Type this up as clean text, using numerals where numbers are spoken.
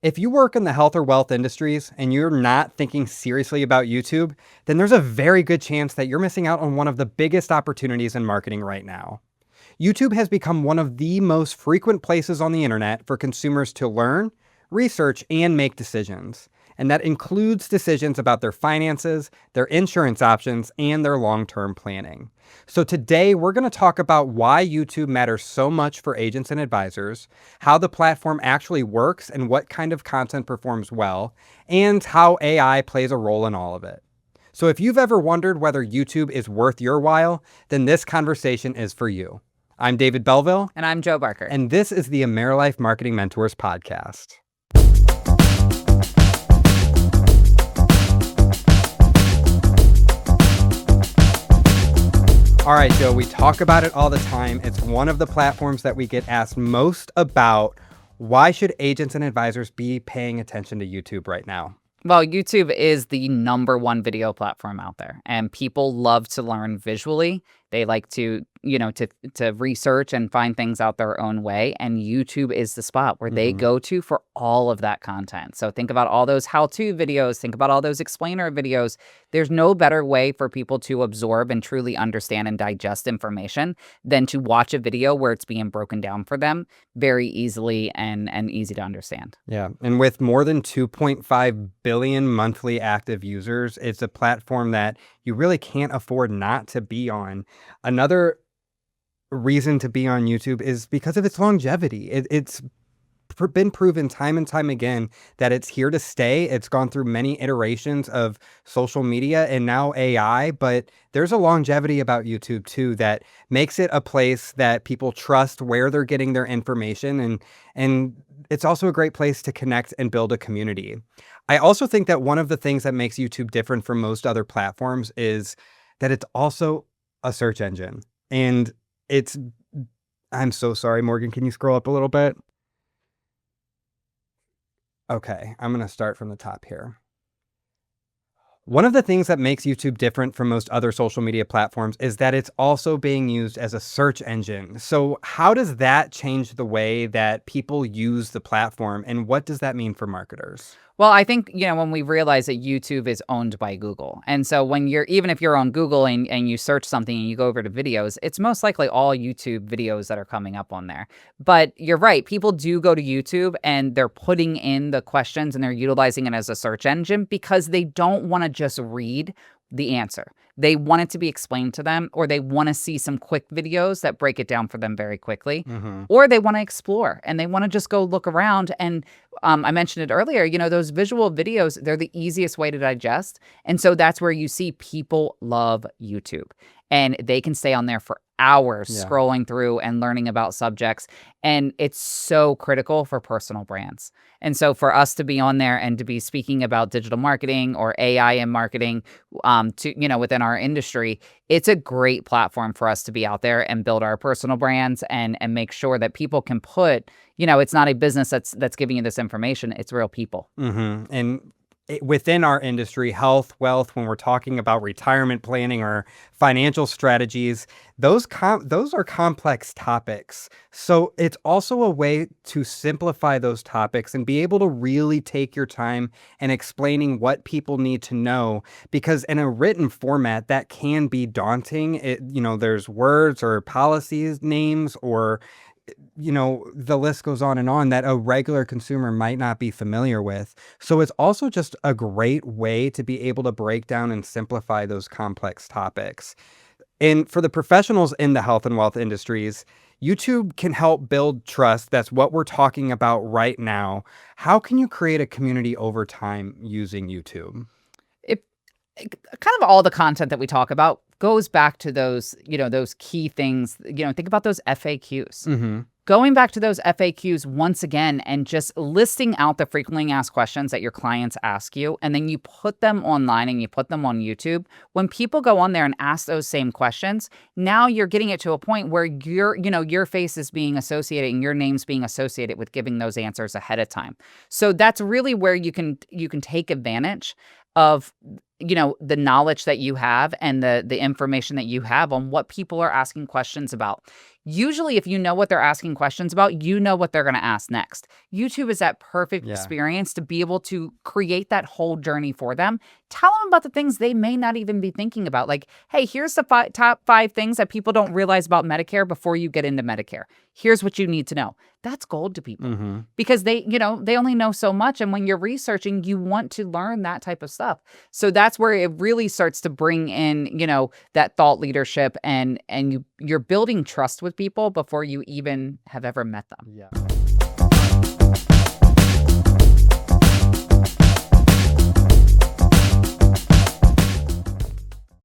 If you work in the health or wealth industries and you're not thinking seriously about YouTube, then there's a very good chance that you're missing out on one of the biggest opportunities in marketing right now. YouTube has become one of the most frequent places on the internet for consumers to learn, research, and make decisions. And that includes decisions about their finances, their insurance options, and their long-term planning. So today we're going to talk about why YouTube matters so much for agents and advisors, how the platform actually works and what kind of content performs well, and how AI plays a role in all of it. So if you've ever wondered whether YouTube is worth your while, then this conversation is for you. I'm David Belleville. And I'm Jo Barker. And this is the AmeriLife Marketing Mentors podcast. All right, Joe, we talk about it all the time. It's one of the platforms that we get asked most about. Why should agents and advisors be paying attention to YouTube right now? Well, YouTube is the #1 video platform out there, and people love to learn visually. They like to, to research and find things out their own way. And YouTube is the spot where they go to for all of that content. So think about all those how-to videos. Think about all those explainer videos. There's no better way for people to absorb and truly understand and digest information than to watch a video where it's being broken down for them very easily and easy to understand. Yeah. And with more than 2.5 billion monthly active users, it's a platform that you really can't afford not to be on. Another reason to be on YouTube is because of its longevity. It's been proven time and time again that it's here to stay. It's gone through many iterations of social media and now AI, but there's a longevity about YouTube too that makes it a place that people trust where they're getting their information, and it's also a great place to connect and build a community. I also think that one of the things that makes YouTube different from most other platforms is that it's also a search engine. And I'm so sorry, Morgan, can you scroll up a little bit? Okay, I'm going to start from the top here. One of the things that makes YouTube different from most other social media platforms is that it's also being used as a search engine. So how does that change the way that people use the platform, and what does that mean for marketers? Well, I think, when we realize that YouTube is owned by Google. And so even if you're on Google and you search something and you go over to videos, it's most likely all YouTube videos that are coming up on there. But you're right. People do go to YouTube and they're putting in the questions and they're utilizing it as a search engine because they don't want to just read the answer. They want it to be explained to them, or they want to see some quick videos that break it down for them very quickly, or they want to explore and they want to just go look around. And I mentioned it earlier, those visual videos, they're the easiest way to digest. And so that's where you see people love YouTube, and they can stay on there for hours scrolling through and learning about subjects. And it's so critical for personal brands. And so for us to be on there and to be speaking about digital marketing or AI and marketing, within our industry, it's a great platform for us to be out there and build our personal brands and make sure that people can put, it's not a business that's giving you this information. It's real people. And within our industry, health, wealth, when we're talking about retirement planning or financial strategies, those are complex topics. So it's also a way to simplify those topics and be able to really take your time in explaining what people need to know, because in a written format, that can be daunting. There's words or policies, names, or the list goes on and on that a regular consumer might not be familiar with. So it's also just a great way to be able to break down and simplify those complex topics. And for the professionals in the health and wealth industries, YouTube can help build trust. That's what we're talking about right now. How can you create a community over time using YouTube? Kind of all the content that we talk about goes back to those, those key things. Think about those FAQs. Going back to those FAQs once again and just listing out the frequently asked questions that your clients ask you, and then you put them online and you put them on YouTube. When people go on there and ask those same questions, now you're getting it to a point where your face is being associated and your name's being associated with giving those answers ahead of time. So that's really where you can take advantage of the knowledge that you have and the information that you have on what people are asking questions about. Usually, if you know what they're asking questions about, you know what they're going to ask next. YouTube is that perfect Yeah. experience to be able to create that whole journey for them. Tell them about the things they may not even be thinking about. Like, hey, here's the top 5 things that people don't realize about Medicare before you get into Medicare. Here's what you need to know. That's gold to people because they only know so much. And when you're researching, you want to learn that type of stuff. So that's where it really starts to bring in, that thought leadership and you're building trust with people before you even have ever met them. Yeah.